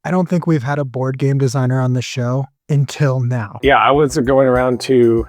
I don't think we've had a board game designer on the show until now. Yeah, I was going around to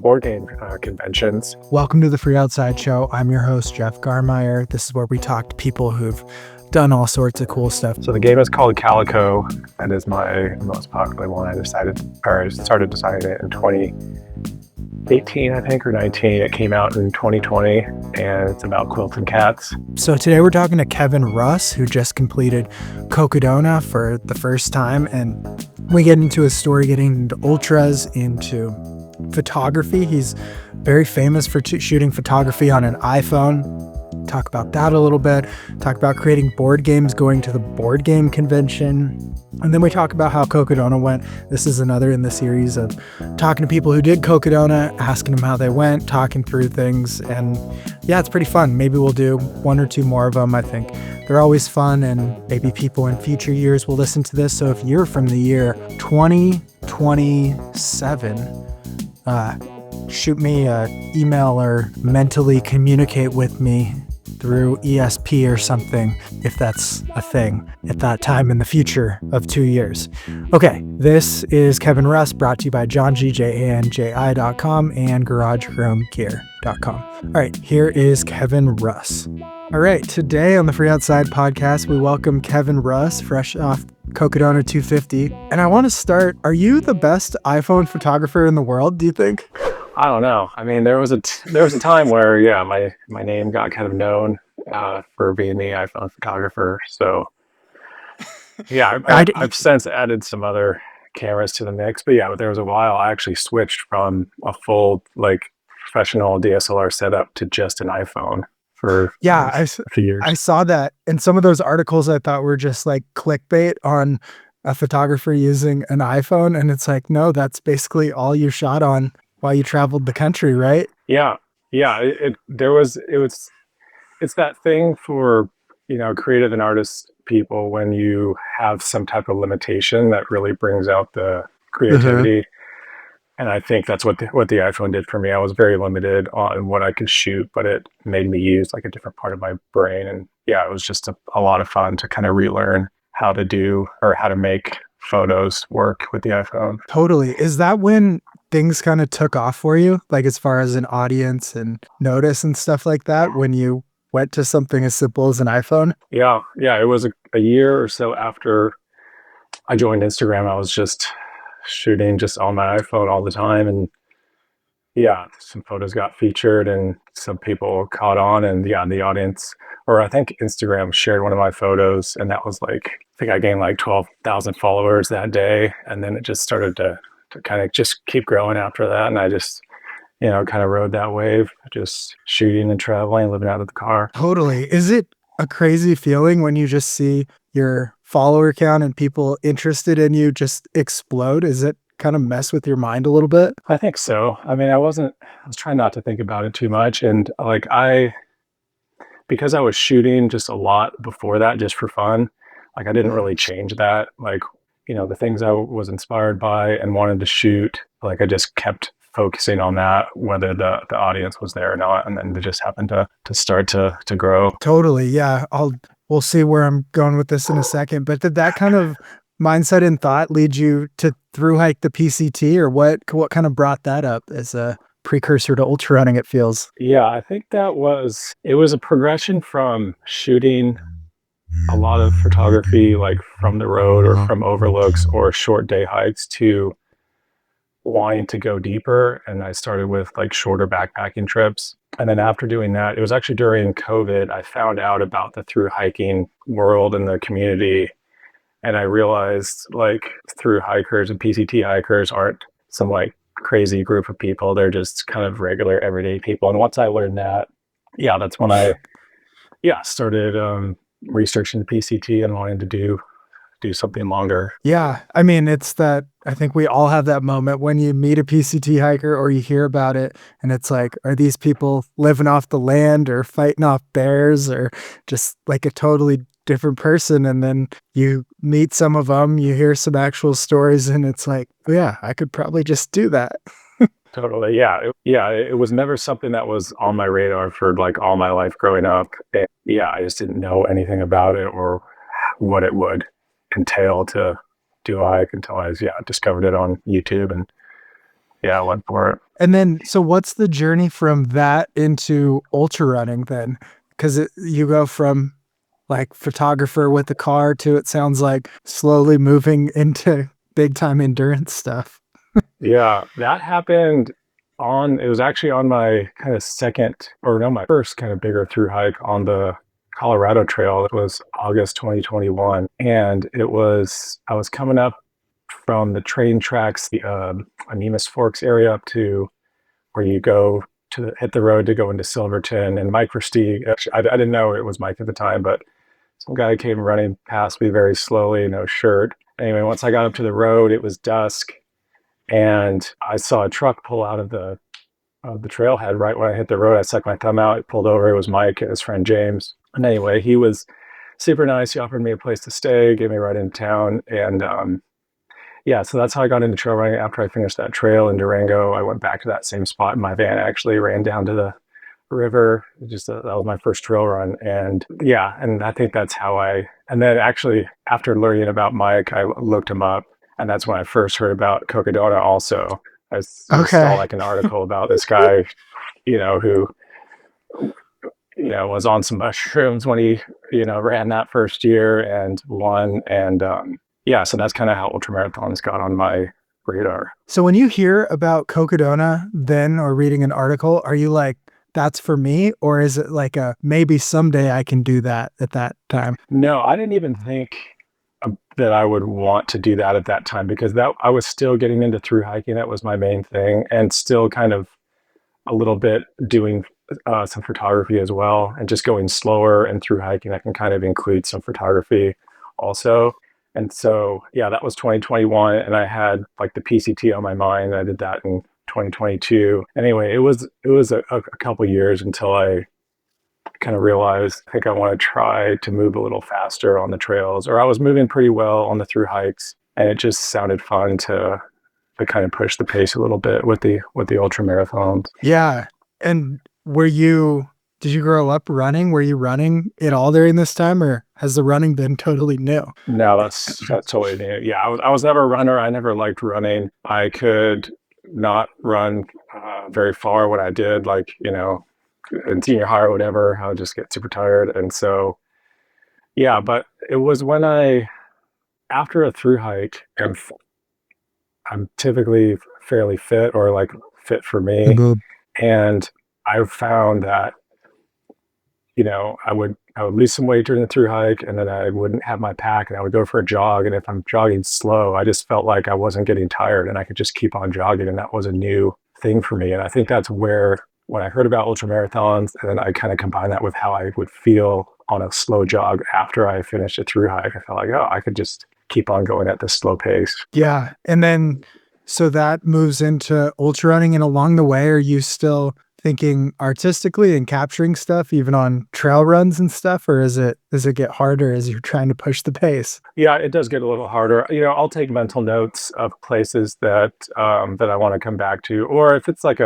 board game conventions. Welcome to the Free Outside Show. I'm your host, Jeff Garmeyer. This is where we talk to people who've done all sorts of cool stuff. So the game is called Calico, and is my most popular one. I started designing it in 2018, I think, or 19. It came out in 2020, and it's about quilted cats. So today we're talking to Kevin Russ, who just completed Cocodona for the first time, and we get into his story getting into ultras, into photography. He's very famous for shooting photography on an iPhone. Talk about that a little bit, talk about creating board games, going to the board game convention, and then we talk about how Cocodona went. This is another in the series of talking to people who did Cocodona, asking them how they went, talking through things, and yeah, it's pretty fun. Maybe we'll do one or two more of them. I think they're always fun, and maybe people in future years will listen to this. So if you're from the year 2027, shoot me an email or mentally communicate with me through ESP or something, if that's a thing at that time in the future of 2 years. Okay, this is Kevin Russ, brought to you by JohnGJanji.com and GarageChromeGear.com. All right, here is Kevin Russ. All right, today on the Free Outside podcast, we welcome Kevin Russ, fresh off Cocodona 250. And I want to start, are you the best iPhone photographer in the world, do you think? I don't know. I mean, there was a time where, yeah, my name got kind of known for being the iPhone photographer. So, yeah, I've since added some other cameras to the mix. But yeah, there was a while I actually switched from a full professional DSLR setup to just an iPhone for a few years. I saw that, and some of those articles I thought were just like clickbait on a photographer using an iPhone, and it's like, no, that's basically all you shot on while you traveled the country, right? Yeah. It's that thing for, creative and artist people when you have some type of limitation that really brings out the creativity. And I think that's what the iPhone did for me. I was very limited on what I could shoot, but it made me use like a different part of my brain. And yeah, it was just a lot of fun to kind of relearn how to make photos work with the iPhone. Totally. Is that when things kind of took off for you, like as far as an audience and notice and stuff like that, when you went to something as simple as an iPhone? Yeah. It was a year or so after I joined Instagram. I was just shooting just on my iPhone all the time, and yeah, some photos got featured and some people caught on, and yeah, the audience, or I think Instagram shared one of my photos, and that was I think I gained 12,000 followers that day, and then it just started to kind of just keep growing after that. And I just, kind of rode that wave, just shooting and traveling, living out of the car. Totally. Is it a crazy feeling when you just see your follower count and people interested in you just explode? Is it kind of mess with your mind a little bit? I think so. I mean, I was trying not to think about it too much. And because I was shooting just a lot before that, just for fun, I didn't really change that. The things I was inspired by and wanted to shoot, I just kept focusing on that, whether the audience was there or not. And then it just happened to start to grow. Totally. Yeah. We'll see where I'm going with this in a second. But did that kind of mindset and thought lead you to thru hike the PCT, or what kind of brought that up as a precursor to ultra running, it feels? Yeah, I think it was a progression from shooting a lot of photography from the road or from overlooks or short day hikes to wanting to go deeper. And I started with shorter backpacking trips. And then after doing that, it was actually during COVID, I found out about the thru hiking world and the community. And I realized thru hikers and PCT hikers aren't some crazy group of people. They're just kind of regular everyday people. And once I learned that, yeah, that's when I started researching the PCT and wanting to do something longer. Yeah. I mean, it's that, I think we all have that moment when you meet a PCT hiker or you hear about it, and it's like, are these people living off the land or fighting off bears or just a totally different person? And then you meet some of them, you hear some actual stories, and it's like, oh, yeah, I could probably just do that. Totally. Yeah. It was never something that was on my radar for all my life growing up. And, yeah. I just didn't know anything about it or what it would entail to do a hike until I discovered it on YouTube, and I went for it. And then, so what's the journey from that into ultra running then? Because you go from like photographer with the car to, it sounds like, slowly moving into big time endurance stuff. Yeah, that happened it was actually on my kind of second, or no, my first kind of bigger through hike on the Colorado Trail. It was August 2021. And I was coming up from the train tracks, the Anemus Forks area up to where you go to hit the road to go into Silverton. And Mike Versteeg, actually, I didn't know it was Mike at the time, but some guy came running past me very slowly, no shirt. Anyway, once I got up to the road, it was dusk, and I saw a truck pull out of the trailhead right when I hit the road. I stuck my thumb out. It pulled over. It was Mike and his friend James. And anyway, he was super nice. He offered me a place to stay, gave me a ride into town, and so that's how I got into trail running. After I finished that trail in Durango, I went back to that same spot in my van. Actually, ran down to the river. That was my first trail run, and I think that's how I. And then actually, after learning about Mike, I looked him up, and that's when I first heard about Cocodona. Also, I saw like an article about this guy, who was on some mushrooms when he ran that first year and won, and so that's kind of how ultramarathons got on my radar. So when you hear about Cocodona then, or reading an article, are you like, that's for me? Or is it like maybe someday I can do that at that time? No, I didn't even think that I would want to do that at that time, because I was still getting into through hiking. That was my main thing, and still kind of a little bit doing some photography as well, and just going slower. And through hiking, I can kind of include some photography also. And so, that was 2021, and I had like the PCT on my mind. I did that in 2022. Anyway, it was a couple years until I kind of realized, I think I want to try to move a little faster on the trails, or I was moving pretty well on the through hikes, and it just sounded fun to kind of push the pace a little bit with the ultra marathons. Yeah. And did you grow up running? Were you running at all during this time, or has the running been totally new? No, that's totally new. Yeah, I was never a runner. I never liked running. I could not run very far when I did, like, in senior high or whatever. I would just get super tired. And so, but it was after a through hike, and I'm typically fairly fit, or like fit for me. And I found that, I would lose some weight during the through hike, and then I wouldn't have my pack, and I would go for a jog. And if I'm jogging slow, I just felt like I wasn't getting tired, and I could just keep on jogging. And that was a new thing for me. And I think that's where, when I heard about ultra marathons, and then I kind of combined that with how I would feel on a slow jog after I finished a through hike, I felt like, oh, I could just keep on going at this slow pace. Yeah. And then, so that moves into ultra running, and along the way, are you still thinking artistically and capturing stuff even on trail runs and stuff, or does it get harder as you're trying to push the pace? Yeah, it does get a little harder. I'll take mental notes of places that that I want to come back to, or if it's like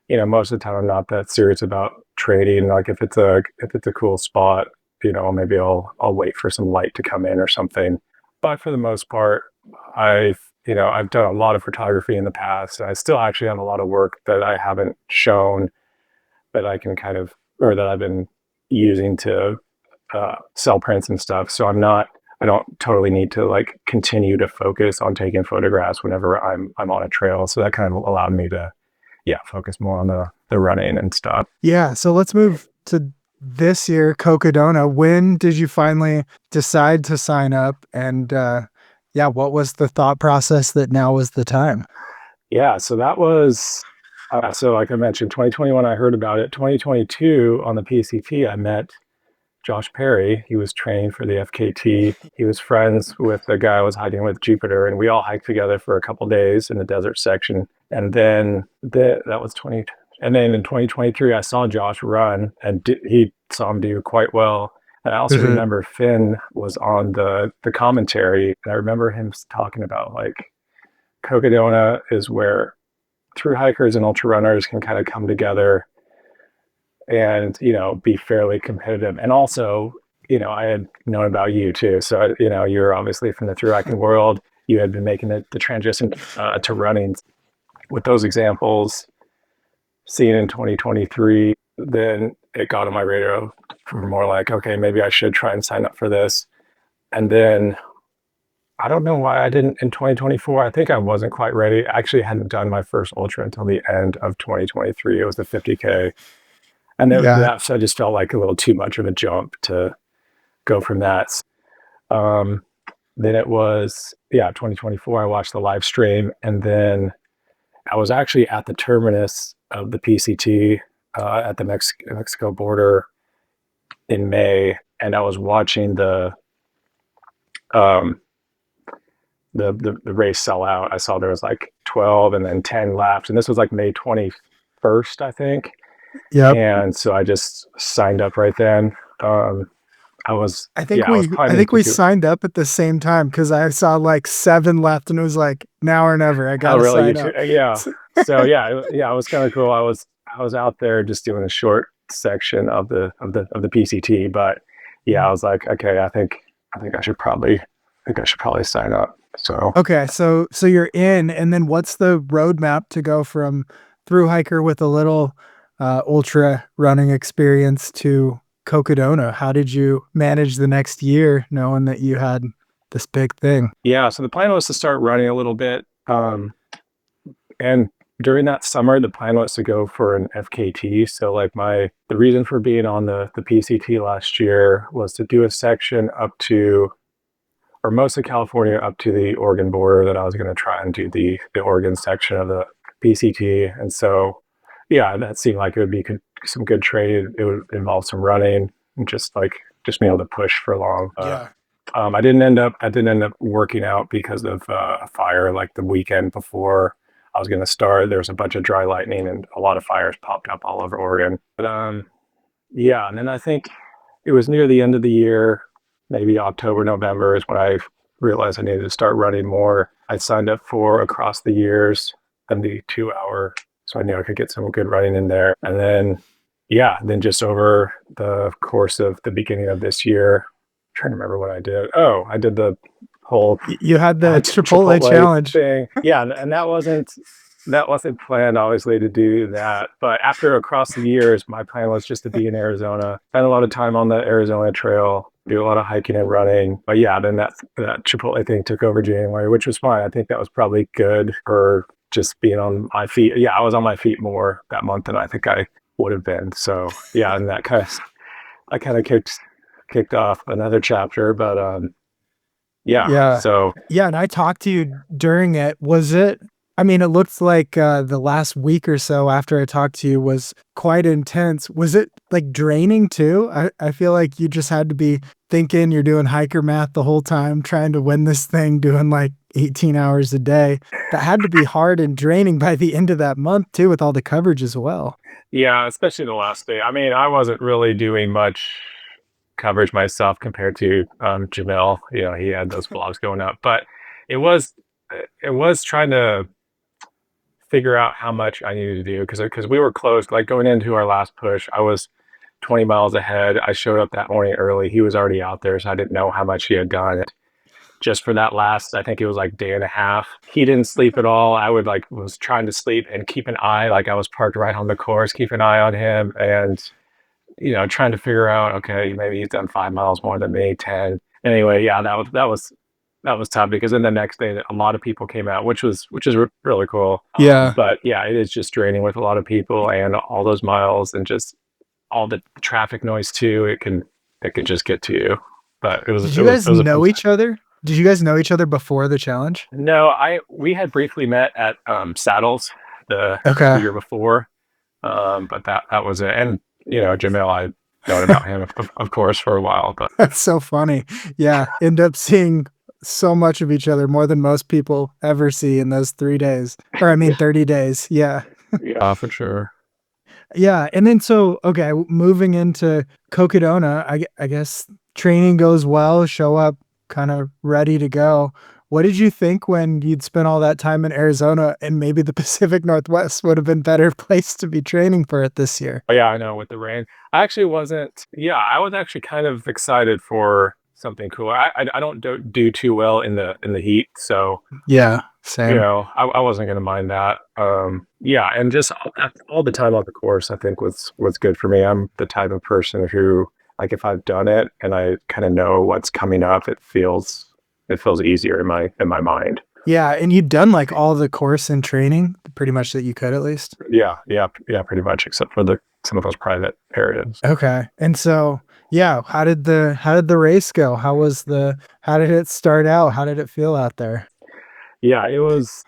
most of the time I'm not that serious about trading. Like if it's a cool spot, maybe I'll wait for some light to come in or something. But for the most part, I've done a lot of photography in the past. I still actually have a lot of work that I haven't shown, that I can or that I've been using to sell prints and stuff. So I don't totally need to like continue to focus on taking photographs whenever I'm on a trail. So that kind of allowed me to, focus more on the running and stuff. Yeah. So let's move to this year, Cocodona. When did you finally decide to sign up? And what was the thought process that now was the time? Yeah, so that was, so like I mentioned, 2021, I heard about it. 2022 on the PCT, I met Josh Perry. He was training for the FKT. He was friends with the guy I was hiking with, Jupiter, and we all hiked together for a couple days in the desert section. And then that was 20. And then in 2023, I saw Josh run, and he saw him do quite well. And I also remember Finn was on the commentary, and I remember him talking about like Cocodona is where through hikers and ultra runners can kind of come together and be fairly competitive. And also I had known about you too. So, you're obviously from the thru hiking world. You had been making the transition to running with those examples, seeing in 2023, then it got on my radar for more like, okay, maybe I should try and sign up for this. And then I don't know why I didn't in 2024. I think I wasn't quite ready. I actually hadn't done my first ultra until the end of 2023. It was the 50K. And Yeah. that so just felt like a little too much of a jump to go from that. Um, then it was, 2024. I watched the live stream, and then I was actually at the terminus of the PCT at the Mexico border in May, and I was watching um, the race sell out. I saw there was like 12 and then 10 laps, and this was like May 21st, I think. Yep. And so I just signed up right then. I was I think I was I planning think to we do. signed up at the same time because I saw like 7 left and it was like now or never. I Oh, gotta really? You sign too? up. Yeah. So yeah, it was kind of cool. I was out there just doing a short section of the PCT, but yeah, I was like, okay, I think I should probably sign up. So Okay, so you're in, and then what's the roadmap to go from through hiker with a little ultra running experience to Cocodona? How did you manage the next year knowing that you had this big thing? yeah, so the plan was to start running a little bit, and during that summer, the plan was to go for an FKT. So like the reason for being on the PCT last year was to do a section up to, or most of California up to the Oregon border, that I was going to try and do the Oregon section of the PCT. And so, yeah, that seemed like it would be some good training. It would involve some running and just being able to push for long. Yeah. I didn't end up working out because of a fire like the weekend before I was going to start. There was a bunch of dry lightning and a lot of fires popped up all over Oregon. But yeah, and then I think it was near the end of the year, maybe October, November is when I realized I needed to start running more. I signed up for Across the Years and the 2 hour, so I knew I could get some good running in there. And then, yeah, then just over the course of the beginning of this year, I'm trying to remember what I did. Oh, I did the whole You had the Chipotle Chipotle challenge. thing. Yeah, and that wasn't planned obviously to do that. But after Across the Years, my plan was just to be in Arizona, spend a lot of time on the Arizona Trail, do a lot of hiking and running. But yeah, then that Chipotle thing took over January, which was fine. I think that was probably good for just being on my feet. Yeah, I was on my feet more that month than I think I would have been. So yeah, and I kind of kicked off another chapter. But yeah, Yeah. so Yeah, and I talked to you during it. Was it I mean, it looked like, the last week or so after I talked to you was quite intense. Was it, like, draining too? I feel like you just had to be thinking you're doing hiker math the whole time, trying to win this thing, doing, like, 18 hours a day. That had to be hard and draining by the end of that month too with all the coverage as well. yeah, especially the last day. I mean, I wasn't really doing much coverage myself compared to Jamil. He had those vlogs going up, but it was it was trying to figure out how much I needed to do because we were close. Like going into our last push, I was 20 miles ahead. I showed up that morning early. He was already out there, so I didn't know how much he had done. Just for that last, I think it was like day and a half. He didn't sleep at all. I was trying to sleep and keep an eye, like I was parked right on the course, keep an eye on him, and trying to figure out, okay, maybe he's done 5 miles more than me, 10. Anyway, yeah, that was tough because then the next day a lot of people came out, which is really cool. Yeah. But yeah, it is just draining with a lot of people and all those miles and just all the traffic noise too. It can just get to you. But it was Did it you was it guys was a fun know time. each other? Did you guys know each other before the challenge? No, we had briefly met at Saddles the Okay. year before, but that was it. And Jamil, I'd known about him of course for a while, but That's so funny. Yeah, end up seeing so much of each other, more than most people ever see in those 3 days, or I mean 30 days. Yeah. yeah, for sure. Yeah, and then so, okay, moving into Cocodona, I guess training goes well, show up kinda ready to go. What did you think when you'd spent all that time in Arizona and maybe the Pacific Northwest would have been better place to be training for it this year? Oh, yeah, I know with the rain. I actually wasn't yeah, I was actually kind of excited for something cool. I don't do too well in the heat, so, Yeah, same. I wasn't gonna mind that. Yeah, and just all the time on the course, I think was good for me. I'm the type of person who, like, if I've done it and I kinda know what's coming up, it feels easier in my mind. Yeah, and you'd done, like, all the course and training, pretty much that you could at least? Yeah, pretty much, except for the some of those private areas. Okay, and so, yeah, how did the race go? How did it start out? How did it feel out there? Yeah, it was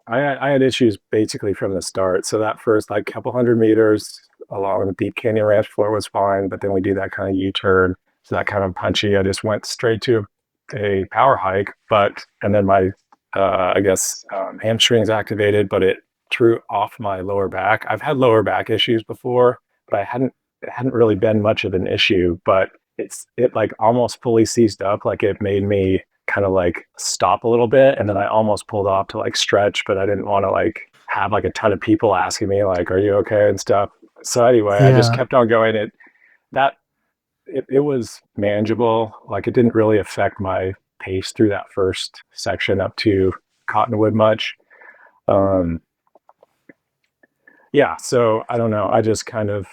I had issues basically from the start. So that first, like, couple 100 meters along the deep canyon ranch floor was fine, but then we do that kinda U-turn, so that kind of punchy. I just went straight to a power hike, but and then my, I guess, hamstrings activated, but it threw off my lower back. I've had lower back issues before, but it hadn't really been much of an issue, but it, like, almost fully seized up, like, it made me kinda, like, stop a little bit, and then I almost pulled off to, like, stretch, but I didn't wanna, like, have, like, a ton of people asking me, like, "Are you okay?" and stuff. So, anyway, I just Yeah. kept on going. That it was manageable, like, it didn't really affect my pace through that first section up to Cottonwood much. Um, yeah, so I don't know, I just kind of,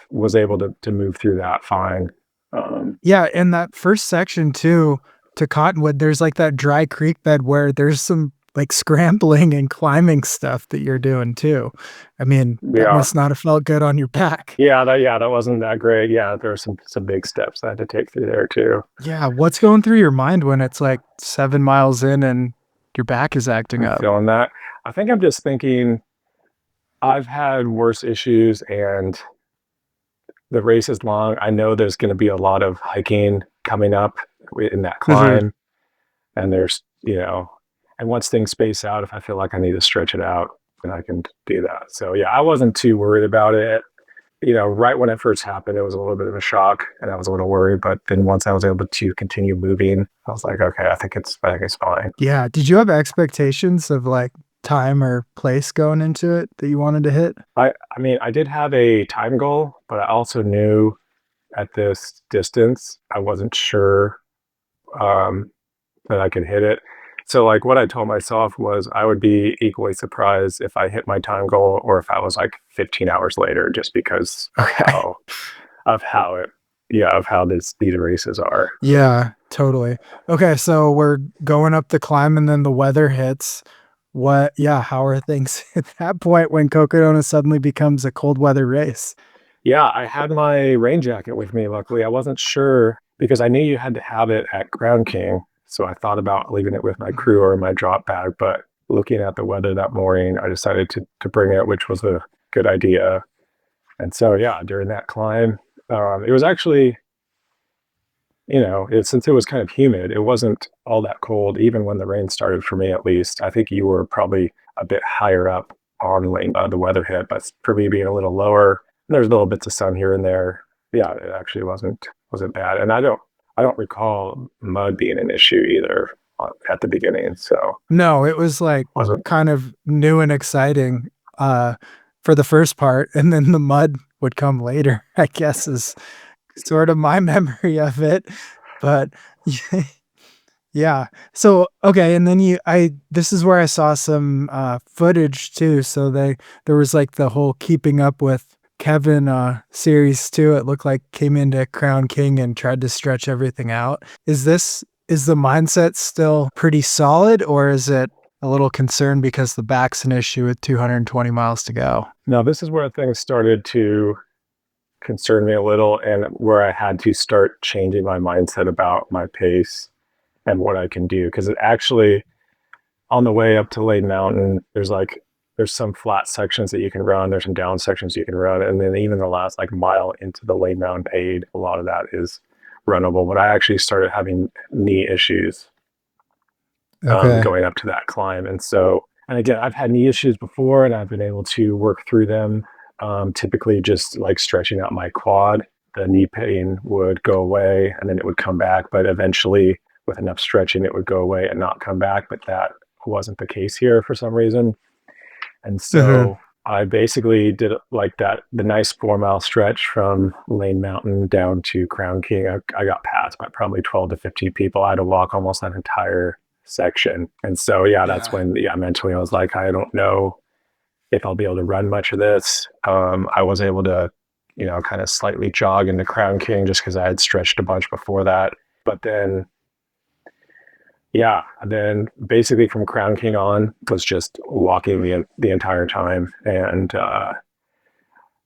was able to move through that fine. Um Yeah, and that first section too, to Cottonwood, there's, like, that dry creek bed where there's some, like, scrambling and climbing stuff that you're doing too. I mean, that Yeah. must not have felt good on your back. Yeah, that wasn't that great. Yeah, there were some big steps I had to take through there too. Yeah, what's going through your mind when it's, like, 7 miles in and your back is acting I'm up? feeling that. I think I'm just thinking I've had worse issues and the race is long. I know there's gonna be a lot of hiking coming up in that Mhm. climb, and and once things space out, if I feel like I need to stretch it out, then I can do that. So, yeah, I wasn't too worried about it. Right when it first happened, it was a little bit of a shock, and I was a little worried, but then once I was able to continue moving, I was like, "Okay, I think it's fine." Yeah, did you have expectations of, like, time or place going into it that you wanted to hit? I mean, I did have a time goal, but I also knew at this distance, I wasn't sure, um, that I could hit it. So, like, what I told myself was I would be equally surprised if I hit my time goal or if I was, like, 15 hours later just because Okay. of how it of how these races are. Yeah, totally. Okay, so we're going up the climb and then the weather hits. How are things at that point when Cocodona suddenly becomes a cold weather race? Yeah, I had my rain jacket with me, luckily. I wasn't sure because I knew you had to have it at Ground King, so I thought about leaving it with my crew or in my drop bag, but looking at the weather that morning, I decided to bring it, which was a good idea. And so, yeah, during that climb, it was actually, since it was kind of humid, it wasn't all that cold, even when the rain started for me, at least. I think you were probably a bit higher up on the weather hit, but for me being a little lower, there's little bits of sun here and there. Yeah, it actually wasn't bad, and I don't recall mud being an issue either at the beginning. So No, it was, like, wasn't kind of new and exciting, uh, for the first part, and then the mud would come later, I guess, is sort of my memory of it, but yeah. So, okay, and then you I this is where I saw some, footage too, so there was, like, the whole Keeping Up with Kevin, series too, it looked like came into Crown King and tried to stretch everything out. Is the mindset still pretty solid, or is it a little concerned because the back's an issue with 220 miles to go? now this is where things started to concern me a little, and where I had to start changing my mindset about my pace and what I can do. Because it actually, on the way up to Lane Mountain, there's some flat sections that you can run. There's some down sections you can run, and then even the last like mile into the Lane Mountain aid, a lot of that is runnable. But I actually started having knee issues Okay. going up to that climb, and so and again, I've had knee issues before, and I've been able to work through them. Typically, just like stretching out my quad, the knee pain would go away, and then it would come back. But eventually, with enough stretching, it would go away and not come back. But that wasn't the case here for some reason. And Mhm. so I basically did like the nice 4 mile stretch from Lane Mountain down to Crown King. I got passed by probably 12 to 15 people. I had to walk almost that entire section. And so, yeah, that's Yeah. when, yeah, mentally I was like, I don't know if I'll be able to run much of this. I was able to, kind of slightly jog into Crown King just because I had stretched a bunch before that. But then, yeah, then basically from Crown King on was just walking the entire time, and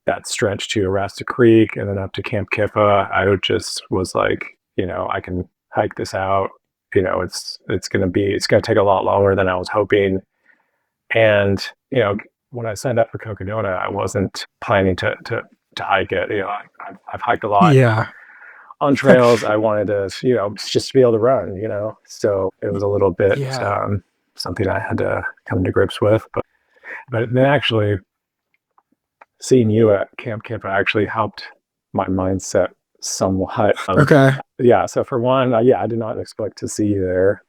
that stretch to Arasta Creek and then up to Camp Kippa. I just was like, I can hike this out. It's gonna take a lot longer than I was hoping. And when I signed up for Cocodona, I wasn't planning to hike it. I've hiked a lot Yeah. on trails. I wanted to, just be able to run. So it was a little bit Yeah. something I had to come to grips with. But then actually seeing you at Camp Kippa actually helped my mindset somewhat. Okay. Yeah. So for one, yeah, I did not expect to see you there,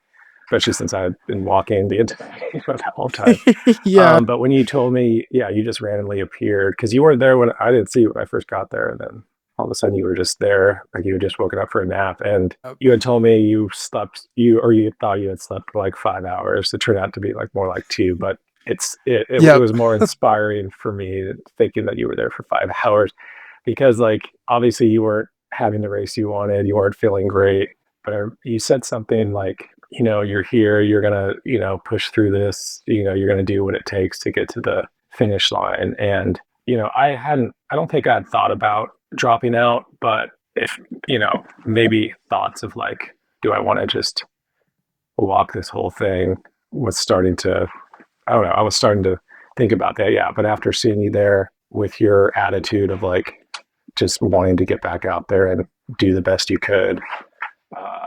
especially since I had been walking the entire that whole time. Yeah. But when you told me, yeah, you just randomly appeared because you weren't there when I didn't see you when I first got there, and then all of a sudden you were just there, like you had just woken up for a nap, and you had told me you thought you had slept for like 5 hours. It turned out to be like more like two, but it Yep. was more inspiring for me thinking that you were there for 5 hours because like obviously you weren't having the race you wanted, you weren't feeling great, but you said something like, you're here, you're gonna, push through this, you're gonna do what it takes to get to the finish line. And, I don't think I'd thought about dropping out, but if, maybe thoughts of like, do I want to just walk this whole thing was starting to, I don't know, I was starting to think about that. Yeah. But after seeing you there with your attitude of like just wanting to get back out there and do the best you could,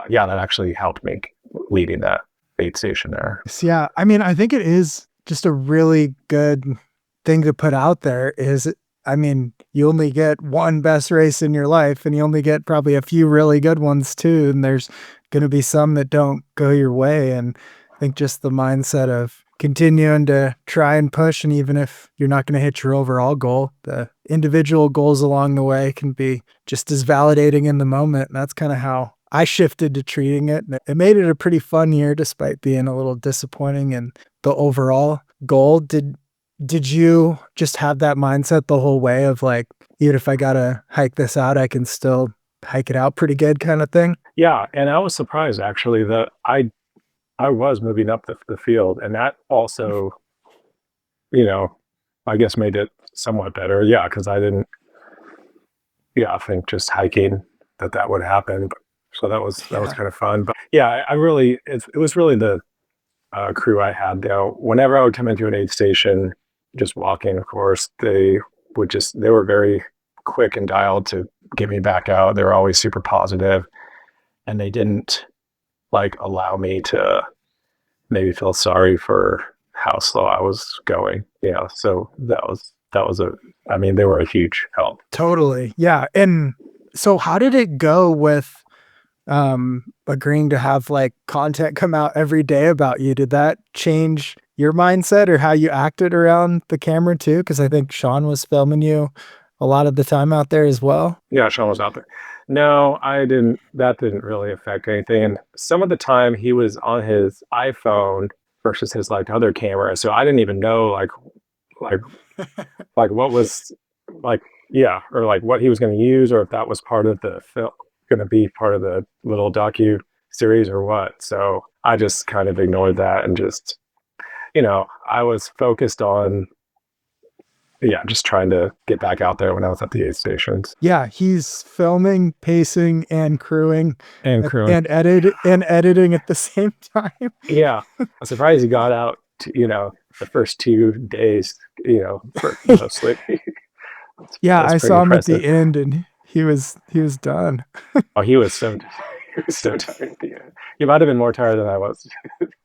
yeah, that actually helped me leading that aid station there. Yeah. I mean, I think it is just a really good thing to put out there is, I mean, you only get one best race in your life and you only get probably a few really good ones too. And there's going to be some that don't go your way. And I think just the mindset of continuing to try and push. And even if you're not going to hit your overall goal, the individual goals along the way can be just as validating in the moment. And that's kind of how I shifted to treating it. And it made it a pretty fun year despite being a little disappointing in the overall goal. Did you just have that mindset the whole way of like, even if I gotta hike this out, I can still hike it out pretty good kind of thing? Yeah, and I was surprised actually that I was moving up the field, and that also, you know, I guess made it somewhat better. Yeah, because I didn't, yeah, think just hiking that would happen. So that was Yeah. kind of fun. But yeah, I really it was really the crew I had. Whenever I would come into an aid station, just walking, of course, they were very quick and dialed to get me back out. They were always super positive, and they didn't like allow me to maybe feel sorry for how slow I was going. Yeah, so that was a. I mean, they were a huge help. Totally. Yeah. And so how did it go with agreeing to have like content come out every day about you? Did that change your mindset or how you acted around the camera too? Because I think Sean was filming you a lot of the time out there as well. Yeah, Sean was out there. No, I didn't. That didn't really affect anything. And some of the time he was on his iPhone versus his like other camera, so I didn't even know like like what was like yeah, or like what he was going to use, or if that was part of the film, going to be part of the little docu series or what. So I just kind of ignored that and just I was focused on yeah, just trying to get back out there when I was at the aid stations Yeah, he's filming, pacing, and crewing and crewing. and editing at the same time. Yeah, I'm surprised he got out to, the first 2 days, mostly. Yeah, That's I pretty saw him at impressive. the end and he was done. Oh, he was so he was so tired at the end. He might have been more tired than I was.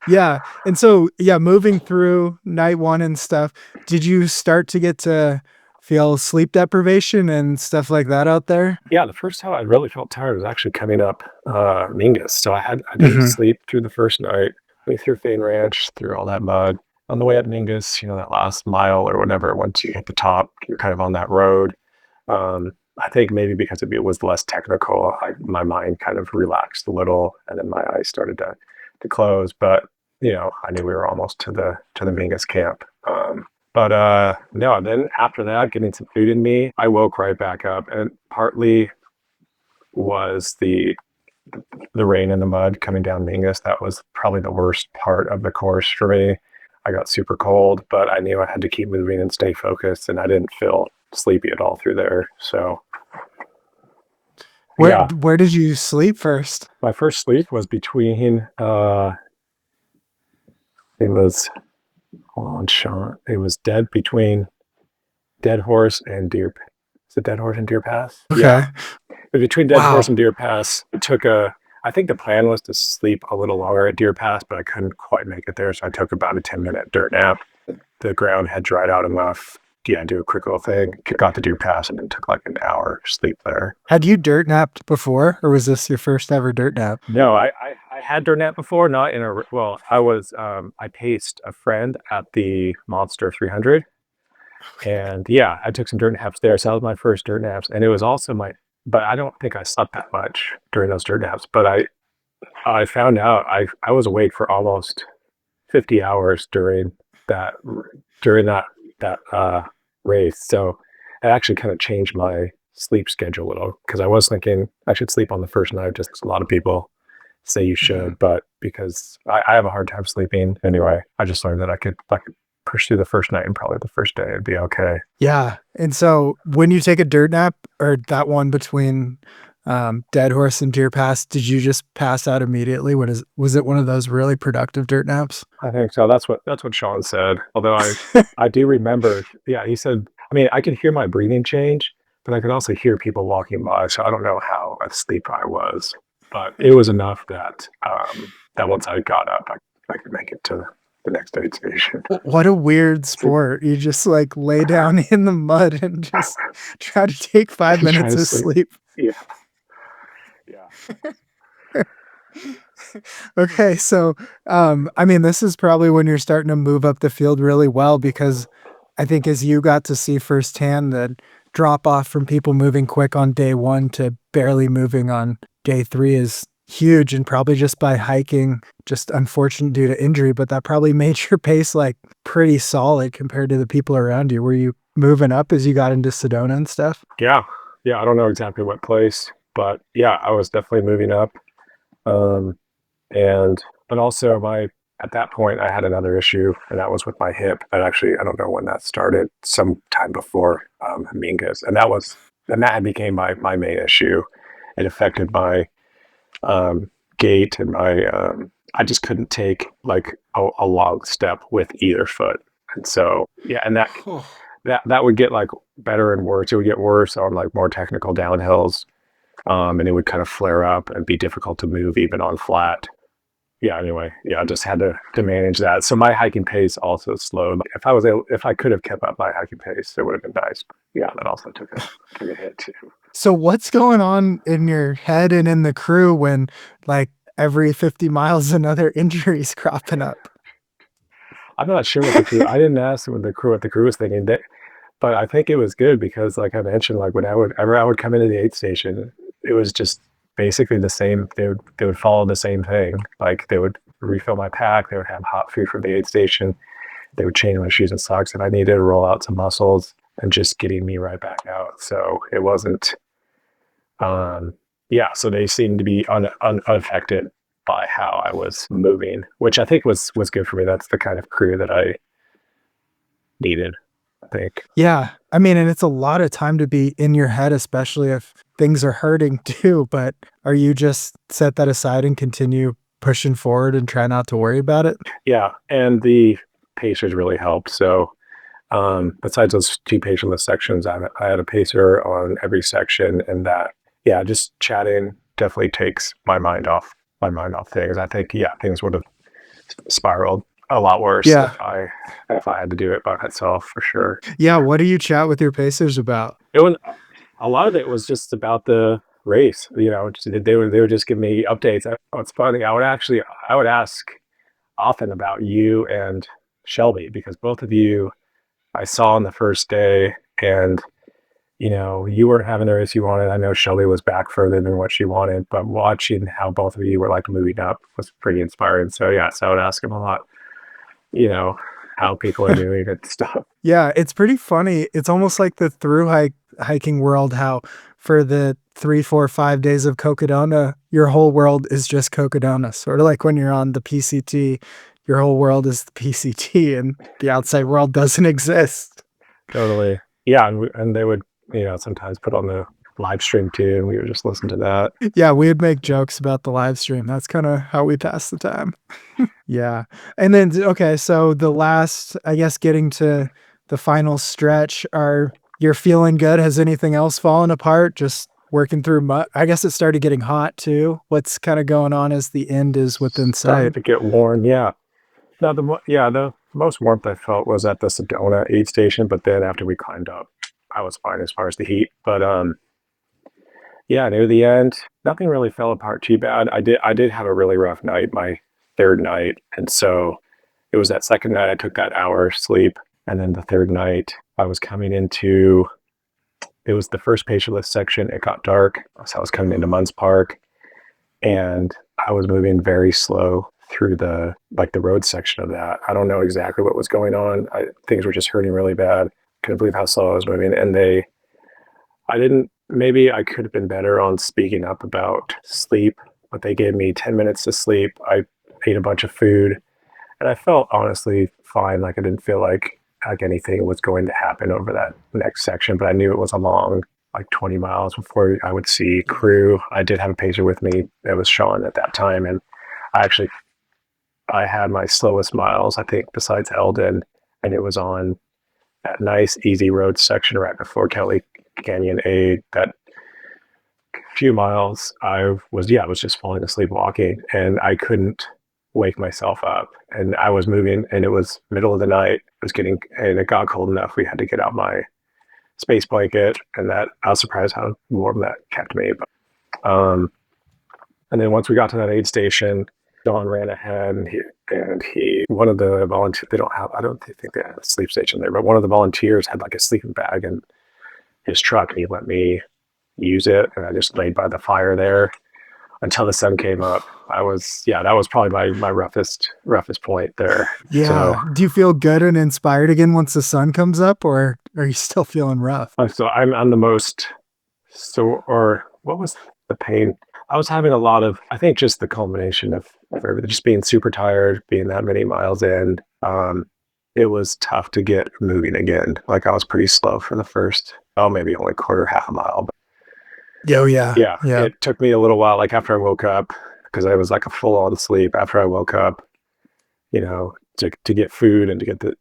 Yeah. And so, yeah, moving through night one and stuff, did you start to get to feel sleep deprivation and stuff like that out there? Yeah, the first time I really felt tired was actually coming up Mingus. So I didn't Hmm. sleep through the first night. We through Fane Ranch, through all that mud. On the way up Mingus, that last mile or whatever, once you hit the top, you're kind of on that road. I think maybe because it was less technical, my mind kind of relaxed a little, and then my eyes started to close. But I knew we were almost to the Mingus camp. But no, then after that, getting some food in me, I woke right back up, and partly was the rain and the mud coming down Mingus. That was probably the worst part of the course for me. I got super cold, but I knew I had to keep moving and stay focused, and I didn't feel sleepy at all through there. So Where yeah, where did you sleep first? my first sleep was between it was hold on, Sean. It was between Dead Horse and Deer. Is it Dead Horse and Deer Pass? Yeah, Okay. but between Dead Horse Wow. and Deer Pass, I think the plan was to sleep a little longer at Deer Pass, but I couldn't quite make it there, so I took about a 10-minute dirt nap. The ground had dried out enough. Yeah, do a quick little thing. Got to Deer Pass and then took like an hour sleep there. Had you dirt napped before, or was this your first ever dirt nap? No, I had dirt nap before, not in a well. I paced a friend at the Monster 300, and yeah, I took some dirt naps there. So that was my first dirt naps, and it was also But I don't think I slept that much during those dirt naps. But I found out I was awake for almost 50 hours that during that race. So it actually kind of changed my sleep schedule a little, because I was thinking I should sleep on the first night, just 'cause a lot of people say you Mhm. should, but because I have a hard time sleeping anyway, I just learned that I could push through the first night, and probably the first day it'd be okay. Yeah. And so when you take a dirt nap or that one between Dead Horse and Deer Pass, did you just pass out immediately? Was it one of those really productive dirt naps? I think so. That's what Sean said. Although I do remember, yeah, he said. I mean, I could hear my breathing change, but I could also hear people walking by. So I don't know how asleep I was, but it was enough that once I got up, I could make it to the next aid station. What a weird sport. You just like lay down in the mud and just try to take 5 Trying minutes to of sleep. sleep. Yeah, yeah. Okay, so I mean, this is probably when you're starting to move up the field really well, because I think as you got to see firsthand the drop off from people moving quick on day one to barely moving on day three is huge, and probably just by hiking, just unfortunate due to injury, but that probably made your pace like pretty solid compared to the people around you. Were you moving up as you got into Sedona and stuff? Yeah, yeah. I don't know exactly what place, but yeah, I was definitely moving up. Um, and but also at that point I had another issue, and that was with my hip. And actually, I don't know when that started. Sometime before Mingus, and that became my main issue. It affected my gait and my. I just couldn't take like a long step with either foot, and so yeah, and that would get like better and worse. It would get worse on like more technical downhills, and it would kind of flare up and be difficult to move even on flat. Yeah. Anyway, yeah, I just had to manage that. So my hiking pace also slowed. If I could have kept up my hiking pace, it would have been nice. But yeah, that also took a hit too. So what's going on in your head and in the crew when like every 50 miles another injury's cropping up? I'm not sure what the crew. I didn't ask what the crew was thinking. But I think it was good because, like I mentioned, like whenever I would come into the aid station, it was just basically the same. They would follow the same thing. Like they would refill my pack. They would have hot food from the aid station. They would change my shoes and socks if I needed to roll out some muscles, and just getting me right back out. So it wasn't. Yeah. So they seemed to be unaffected by how I was moving, which I think was good for me. That's the kind of crew that I needed, I think. Yeah. I mean, and it's a lot of time to be in your head, especially if things are hurting too. But are you just set that aside and continue pushing forward and try not to worry about it? Yeah, and the pacers really helped. So, besides those two pacerless sections, I had a pacer on every section, and yeah, just chatting definitely takes my mind off things. I think, yeah, things would have spiraled a lot worse Yeah. if I had to do it by myself for sure. Yeah, what do you chat with your pacers about? It was a lot of it was just about the race, they would just give me updates. It's funny, I would ask often about you and Shelby because both of you I saw on the first day, and you weren't having the race you wanted. I know Shelby was back further than what she wanted, but watching how both of you were like moving up was pretty inspiring. So yeah, so I would ask him a lot, you know, how people are doing and stuff. Yeah, it's pretty funny. It's almost like the hiking world, how for the 3, 4, 5 days of Cocodona, your whole world is just Cocodona. Sort of like when you're on the PCT, your whole world is the PCT and the outside world doesn't exist. Totally. Yeah, and they would, sometimes put on the live stream too, and we would just listen to that. Yeah, we'd make jokes about the live stream. That's kind of how we pass the time. Yeah. And then, okay, so the last, I guess, getting to the final stretch, you're feeling good? Has anything else fallen apart? Just working through mud. I guess it started getting hot too. What's kind of going on as the end is within Starting sight? to get warm, yeah. No, the most warmth I felt was at the Sedona aid station, but then after we climbed up, I was fine as far as the heat. But yeah, near the end, nothing really fell apart too bad. I did have a really rough night, my third night, and so it was that second night I took that hour sleep, and then the third night I was coming into. It was the first patientless section. It got dark, so I was coming into Munns Park, and I was moving very slow through the road section of that. I don't know exactly what was going on. Things were just hurting really bad. Couldn't believe how slow I was moving, and I didn't. Maybe I could have been better on speaking up about sleep, but they gave me 10 minutes to sleep. I ate a bunch of food, and I felt honestly fine. Like I didn't feel like anything was going to happen over that next section, but I knew it was a long, like 20 miles before I would see crew. I did have a pacer with me. It was Sean at that time, and I actually I had my slowest miles, I think, besides Eldon, and it was on that nice, easy road section right before Kelly Canyon Aid. That few miles, I was just falling asleep walking, and I couldn't wake myself up. And I was moving, and it was middle of the night. And it got cold enough. We had to get out my space blanket, and that I was surprised how warm that kept me. And then once we got to that aid station, Don ran ahead, one of the volunteers, I don't think they had a sleep station there, but one of the volunteers had like a sleeping bag in his truck, and he let me use it. And I just laid by the fire there until the sun came up. That was probably my roughest point there. So, Yeah. Do you feel good and inspired again once the sun comes up, or are you still feeling rough? I'm the most, or what was the pain? I was having a lot of, I think just the culmination of everything, just being super tired, being that many miles in. It was tough to get moving again. Like I was pretty slow for the first, maybe only quarter, half a mile. Oh, yeah. Yeah, Yeah. it took me a little while, like after I woke up, because I was like a full on sleep. After I woke up, to get food and to get to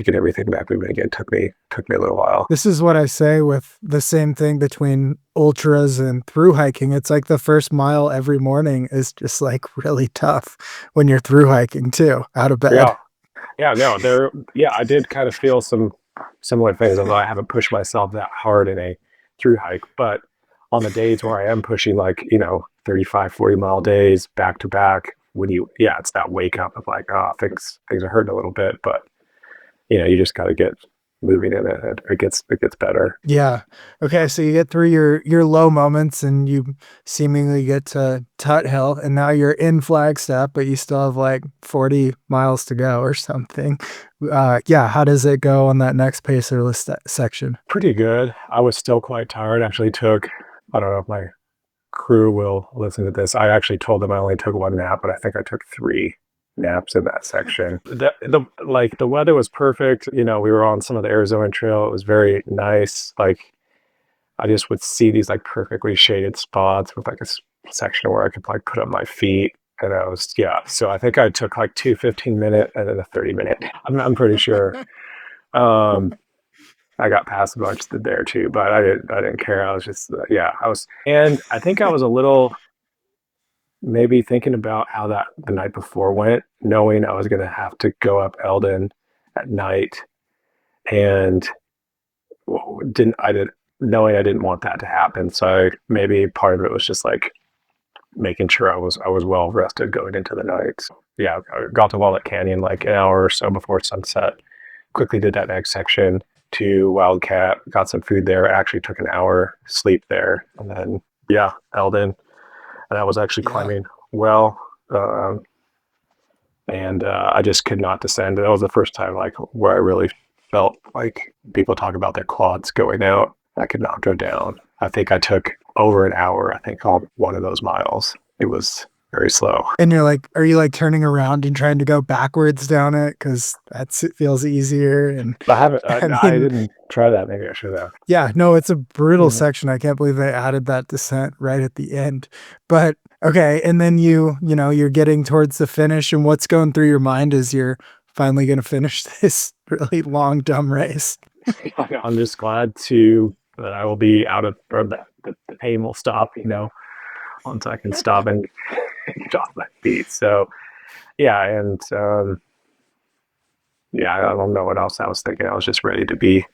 get everything back moving again took me a little while. This is what I say with the same thing between ultras and through hiking. It's like the first mile every morning is just like really tough when you're through hiking too, out of Yeah, bed. yeah, no, I did kind of feel some similar things, although I haven't pushed myself that hard in a through hike. But on the days where I am pushing, like 35, 40 mile days back to back, it's that wake up of like, oh, things are hurting a little bit, but you just got to get moving in it. It gets better. Yeah. Okay, so you get through your low moments and you seemingly get to Tut Hill and now you're in Flagstaff, but you still have like 40 miles to go or something. Yeah, how does it go on that next pacer list section? Pretty good. I was still quite tired. Actually took, I don't know if my crew will listen to this. I actually told them I only took one nap, but I think I took three naps in that section. The weather was perfect. We were on some of the Arizona trail. It was very nice. Like I just would see these like perfectly shaded spots with like a section where I could like put up my feet. And I was, yeah. So I think I took like two 15-minute and then a 30-minute. I'm pretty sure. Um, I got past a bunch there too, but I didn't care. I was just, yeah, and I think I was a little, maybe thinking about how that the night before went, knowing I was gonna have to go up Eldon at night, and didn't I did knowing I didn't want that to happen. So maybe part of it was just like making sure I was well rested going into the night. So, yeah, I got to Walnut Canyon like an hour or so before sunset. Quickly did that next section to Wildcat, got some food there. Actually took an hour sleep there, and then yeah, Eldon, and I was actually Yeah. climbing well. Um, and I just could not descend. That was the first time like where I really felt like people talk about their quads going out. I could not go down. I think I took over an hour. I think on one of those miles. It was very slow. And you're like, are you like turning around and trying to go backwards down it? Because it feels easier. And I haven't. I I mean, didn't try that. Maybe I should have. yeah, no, it's a brutal Yeah. section. I can't believe they added that descent right at the end. But okay, and then you're getting towards the finish, and what's going through your mind as you're finally going to finish this really long, dumb race? I'm just glad to that I will be out of or that the pain will stop. Once I can stop and get off my feet. So yeah, and yeah, I don't know what else I was thinking. I was just ready to be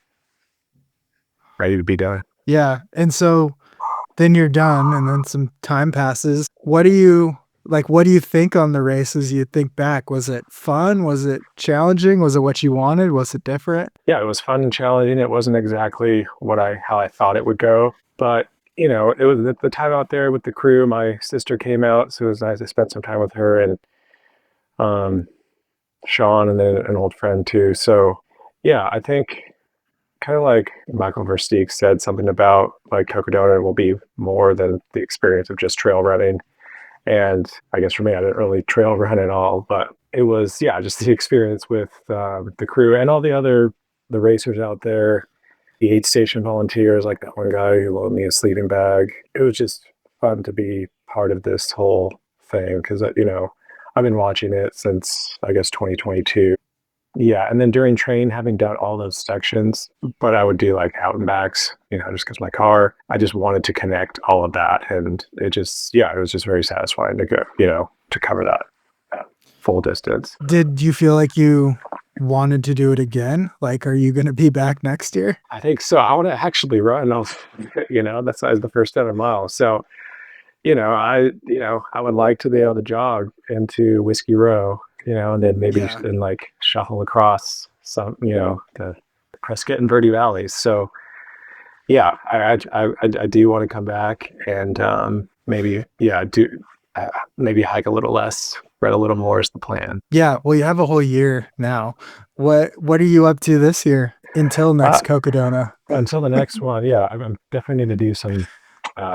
done. Yeah. And so then you're done, and then some time passes. What do you think on the race as you think back? Was it fun? Was it challenging? Was it what you wanted? Was it different? Yeah, it was fun and challenging. It wasn't exactly how I thought it would go, but it was the time out there with the crew. My sister came out, so it was nice to spend some time with her and um, Sean, and then an old friend too. So yeah, I think kind of like Michael Versteeg said something about like Cocodona will be more than the experience of just trail running. And I guess for me, I didn't really trail run at all, but it was, yeah, just the experience with the crew and all the racers out there, the aid station volunteers, like that one guy who loaned me a sleeping bag. It was just fun to be part of this whole thing because, I've been watching it since, I guess, 2022. Yeah, and then during train, having done all those sections, but I would do like out and backs, just because my car, I just wanted to connect all of that, and it was just very satisfying to go, to cover that full distance. Did you feel like you wanted to do it again? Like, are you going to be back next year? I think so. I want to actually run. That's the first 7 miles. So, I would like to be able to jog into Whiskey Row, and then maybe Yeah. and like shuffle across some, the Prescott and Verde valleys. So yeah, I do want to come back and maybe do maybe hike a little less, read a little more is the plan. Yeah. Well, you have a whole year now. What are you up to this year until Uh, next Cocodona? until the next one, yeah, I'm definitely need to do some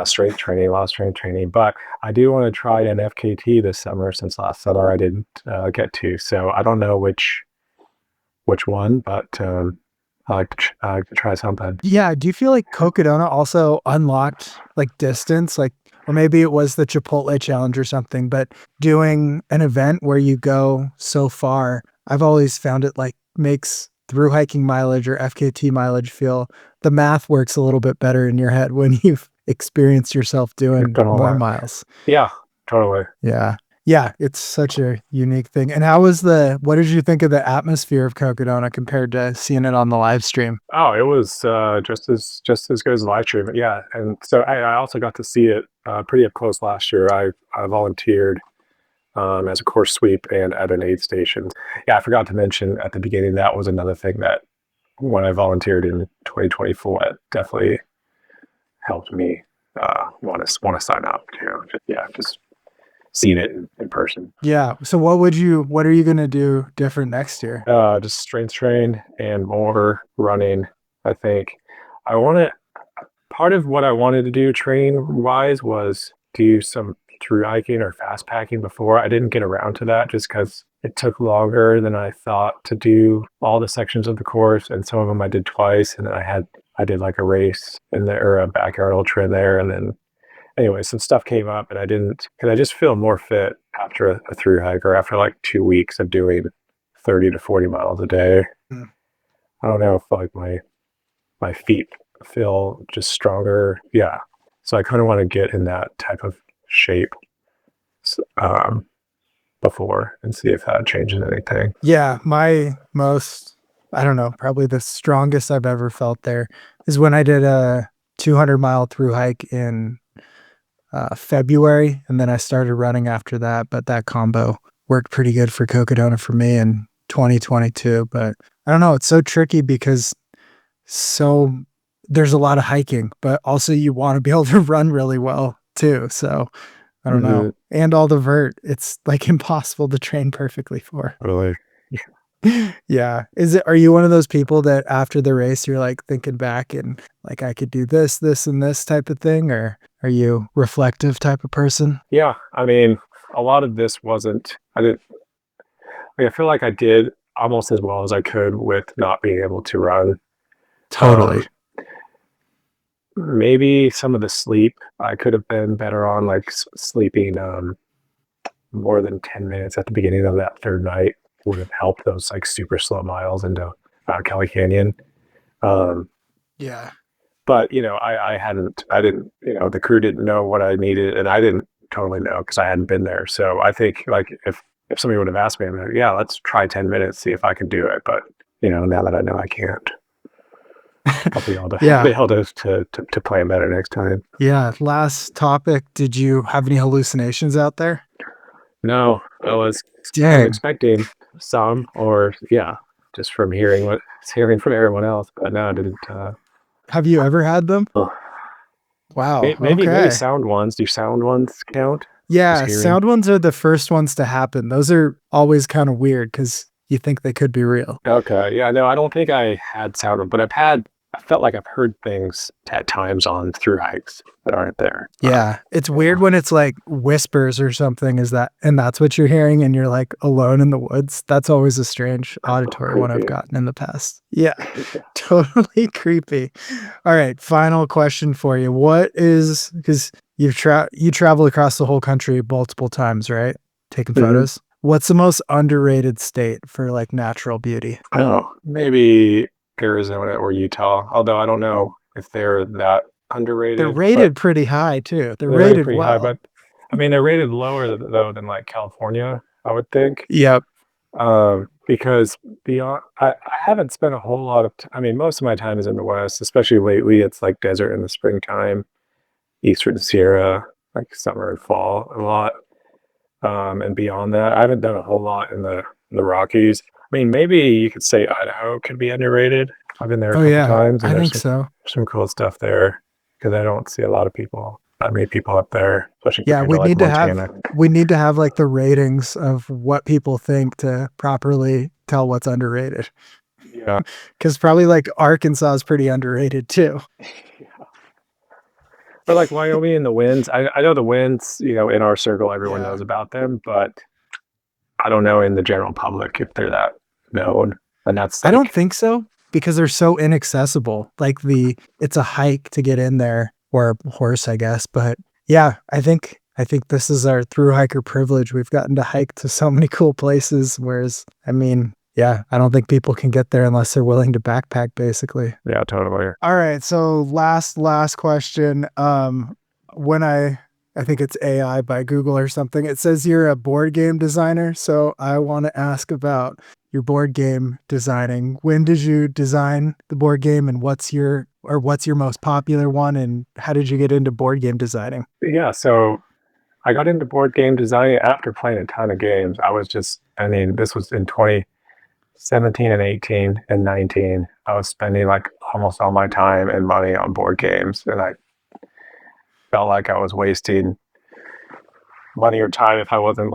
strength training, a lot of strength training, but I do want to try an FKT this summer since last summer I didn't get to. So I don't know which one, but I like to try something. Yeah. Do you feel like Cocodona also unlocked like distance? Like, or maybe it was the Chipotle challenge or something, but doing an event where you go so far, I've always found it like makes through hiking mileage or FKT mileage feel the math works a little bit better in your head when you've experienced yourself I've doing done a more lot. miles. Yeah, totally. Yeah. Yeah, it's such a unique thing. And what did you think of the atmosphere of Cocodona compared to seeing it on the live stream? Oh, it was just as good as the live stream. Yeah, and so I also got to see it pretty up close last year. I volunteered as a course sweep and at an aid station. Yeah, I forgot to mention at the beginning that was another thing that when I volunteered in 2024, it definitely helped me want to sign up. Just seeing it in person. Yeah. So what are you going to do different next year? Just strength train and more running. I think I want to. Part of what I wanted to do train wise was do some through hiking or fast packing before. I didn't get around to that just because it took longer than I thought to do all the sections of the course, and some of them I did twice, and then I did like a race in there or a backyard ultra in there, and then anyway, some stuff came up, and I didn't because I just feel more fit after a through hike or after like 2 weeks of doing 30 to 40 miles a day. Mm. I don't know if like my feet feel just stronger. Yeah. So I kind of want to get in that type of shape. before and see if that changes anything. Yeah, my most, I don't know, probably the strongest I've ever felt there is when I did a 200-mile through hike in February, and then I started running after that. But that combo worked pretty good for Cocodona for me in 2022. But I don't know, it's so tricky because there's a lot of hiking, but also you want to be able to run really well too. So I don't know. And all the vert, it's like impossible to train perfectly for. Really? Yeah. Are you one of those people that after the race, you're like thinking back and like, I could do this, this, and this type of thing? Or are you reflective type of person? Yeah. I mean, a lot of this I feel like I did almost as well as I could with not being able to run. Totally. Maybe some of the sleep I could have been better on, like sleeping more than 10 minutes at the beginning of that third night would have helped those like super slow miles into Kelly Canyon. Yeah. But I didn't, the crew didn't know what I needed, and I didn't totally know because I hadn't been there. So I think like if somebody would have asked me, I'm like, yeah, let's try 10 minutes, see if I can do it. But now that I know I can't, I'll be able to Yeah. be able to plan better next time. Yeah. Last topic. Did you have any hallucinations out there? No, I was kind of Dang. expecting some, or just from hearing from everyone else. But no, I didn't. Have you ever had them? Wow. Maybe Okay. sound ones. Do sound ones count? Yeah, Just hearing. sound ones are the first ones to happen. Those are always kind of weird because you think they could be real. Okay. Yeah. No, I don't think I had sound one, but I felt like I've heard things at times on through hikes that aren't there. Yeah, it's weird when it's like whispers or something. And that's what you're hearing, and you're like alone in the woods. That's always a strange auditory one I've gotten in the past. Yeah, totally creepy. All right, final question for you. Because you travel across the whole country multiple times, right? Taking photos. What's the most underrated state for like natural beauty? Oh, maybe Arizona or Utah. Although I don't know if they're that underrated. They're rated pretty high too. They're rated rated pretty well. high, but I mean they're rated lower though than like California, I would think. Yep. Because I haven't spent a whole lot of I mean, most of my time is in the West, especially lately. It's like desert in the springtime, Eastern Sierra, like summer and fall a lot. And beyond that, I haven't done a whole lot in the Rockies. I mean, maybe you could say Idaho could be underrated. I've been there a couple times, and I there's think so. some cool stuff there because I don't see a lot of people. I meet people up there, especially Yeah, compared to like Montana. we need to have like the ratings of what people think to properly tell what's underrated. Yeah, Because probably like Arkansas is pretty underrated too. but like Wyoming and the winds, I know the winds. In our circle, everyone knows about them, but I don't know in the general public if they're that known. And that's I don't think so because they're so inaccessible. Like it's a hike to get in there, or a horse, I guess. But yeah, I think this is our thru hiker privilege. We've gotten to hike to so many cool places. Whereas, I mean, yeah, I don't think people can get there unless they're willing to backpack, basically. Yeah, totally. All right. So last question. When I think it's AI by Google or something, it says you're a board game designer. So I want to ask about your board game designing. When did you design the board game, and what's your most popular one, and how did you get into board game designing? Yeah, so I got into board game design after playing a ton of games. This was in 2017 and 18 and 19. I was spending like almost all my time and money on board games, and I felt like I was wasting money or time if I wasn't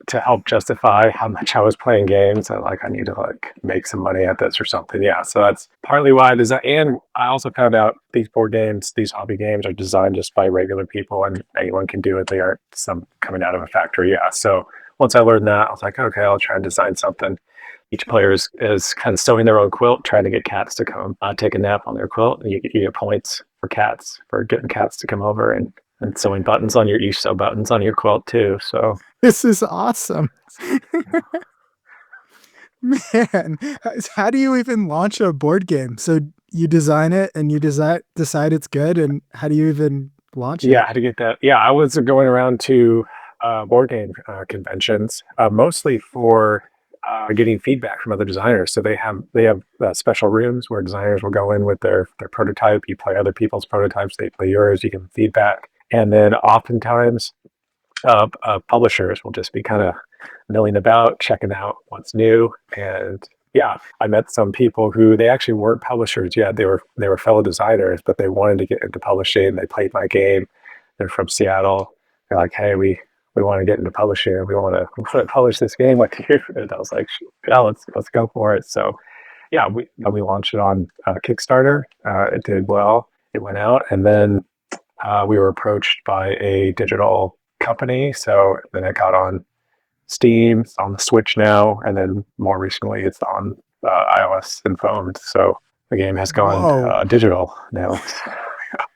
to help justify how much I was playing games. I need to like make some money at this or something. Yeah, so that's partly why I designed. And I also found out these board games, these hobby games, are designed just by regular people, and anyone can do it. They aren't some coming out of a factory. Yeah. So once I learned that, I was like, okay, I'll try and design something. Each player is kind of sewing their own quilt, trying to get cats to come take a nap on their quilt, and you get points for getting cats to come over and sewing buttons on you sew buttons on your quilt too. So This is awesome. Man, how do you even launch a board game? So you design it and you decide it's good, and how do you even launch Yeah, it? I had to get that. Yeah, I was going around to board game conventions, mostly for getting feedback from other designers. So they have special rooms where designers will go in with their prototype. You play other people's prototypes, they play yours. You give them feedback, and then oftentimes publishers will just be kind of milling about, checking out what's new. And yeah, I met some people who they actually weren't publishers yet. They were fellow designers, but they wanted to get into publishing. They played my game. They're from Seattle. They're like, hey, we want to get into publishing. We want to publish this game with you. And I was like, yeah, let's go for it. So yeah, we launched it on Kickstarter. It did well. It went out, and then we were approached by a digital company. So then it got on Steam, it's on the Switch now, and then more recently it's on iOS and phones. So the game has gone Whoa. digital now.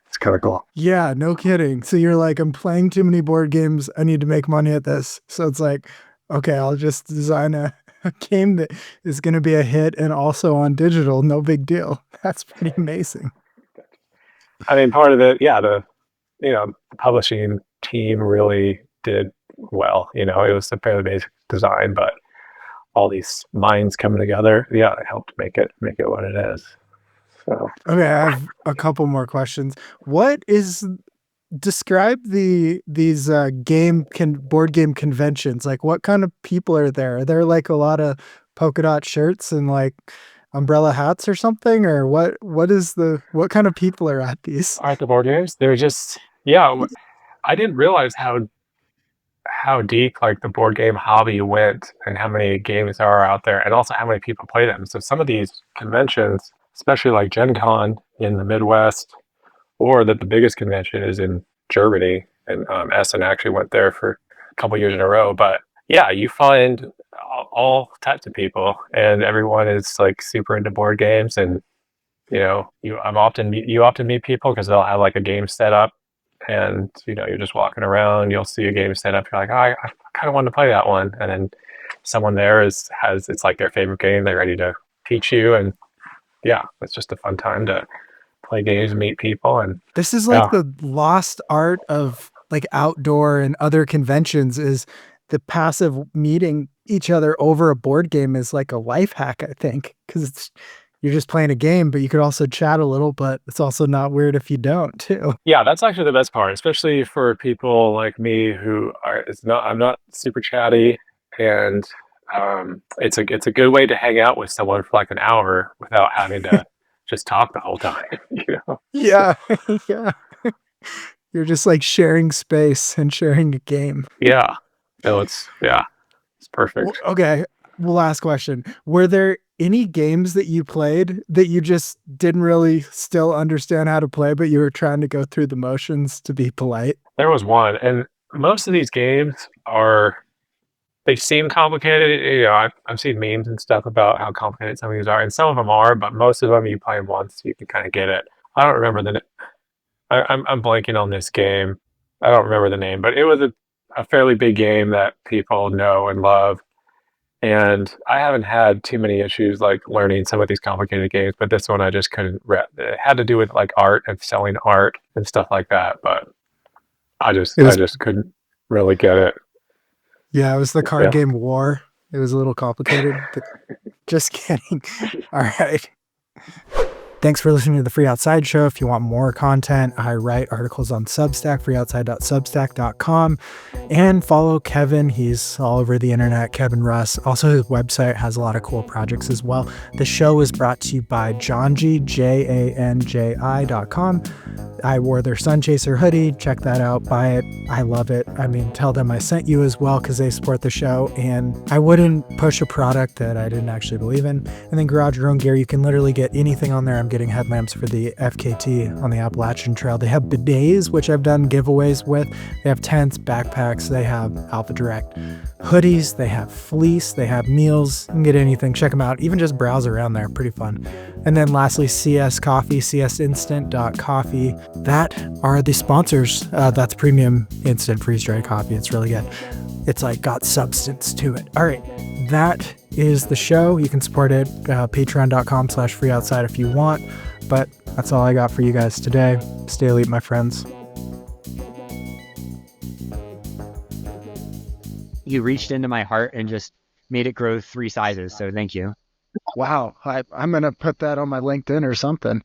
It's kind of cool. Yeah, no kidding. So you're like, I'm playing too many board games. I need to make money at this. So it's like, okay, I'll just design a game that is going to be a hit and also on digital. No big deal. That's pretty amazing. I mean, part of it, yeah, the publishing team really did well. It was a fairly basic design, but all these minds coming together, yeah, it helped make it what it is. So Okay, I have a couple more questions. What is describe these board game conventions? Like what kind of people are there? Are there like a lot of polka dot shirts and like umbrella hats or something? Or what kind of people are at these? art the board games, they're just yeah. I didn't realize how deep like the board game hobby went and how many games there are out there and also how many people play them. So some of these conventions, especially like Gen Con in the Midwest, or that the biggest convention is in Germany, and Essen actually went there for a couple years in a row. But yeah, you find all types of people, and everyone is like super into board games. And you often meet people because they'll have like a game set up, and you're just walking around, you'll see a game set up, you're like, oh, I kind of want to play that one, and then someone there has it's like their favorite game, they're ready to teach you. And yeah, it's just a fun time to play games, meet people. And This is like yeah, the lost art of like outdoor and other conventions is the passive meeting each other over a board game is like a life hack, I think, because you're just playing a game, but you could also chat a little, but it's also not weird if you don't too. yeah, that's actually the best part, especially for people like me who are I'm not super chatty. And it's a good way to hang out with someone for like an hour without having to just talk the whole time. Yeah. Yeah. You're just like sharing space and sharing a game. Yeah, no, it's perfect. Okay. Last question. Were there any games that you played that you just didn't really still understand how to play, but you were trying to go through the motions to be polite? There was one, and most of these games they seem complicated. I've seen memes and stuff about how complicated some of these are, and some of them are, but most of them you play once, you can kind of get it. I don't remember I'm blanking on this game. I don't remember the name, but it was a fairly big game that people know and love. And I haven't had too many issues like learning some of these complicated games, but this one I just couldn't. It had to do with like art and selling art and stuff like that, but I just It I was, just couldn't really get it. yeah, it was the card Yeah. game War. It was a little complicated, but just kidding. All right. Thanks for listening to the Free Outside Show. If you want more content, I write articles on Substack, freeoutside.substack.com, and follow Kevin. He's all over the internet, Kevin Russ. Also, his website has a lot of cool projects as well. The show is brought to you by Janji, JANJI.com. I wore their Sun Chaser hoodie. Check that out. Buy it. I love it. I mean, tell them I sent you as well because they support the show. And I wouldn't push a product that I didn't actually believe in. And then Garage Your Own Gear. You can literally get anything on there. I'm getting headlamps for the FKT on the Appalachian Trail. They have bidets, which I've done giveaways with. They have tents, backpacks. They have Alpha Direct hoodies. They have fleece. They have meals. You can get anything. Check them out. Even just browse around there. Pretty fun. And then lastly, Coffee, Csinstant.coffee. That are the sponsors. That's premium instant freeze-dried coffee. It's really good. It's like got substance to it. All right. That is the show. You can support it, patreon.com/freeoutside if you want. But that's all I got for you guys today. Stay elite, my friends. you reached into my heart and just made it grow 3 sizes. So thank you. Wow, I'm gonna put that on my LinkedIn or something.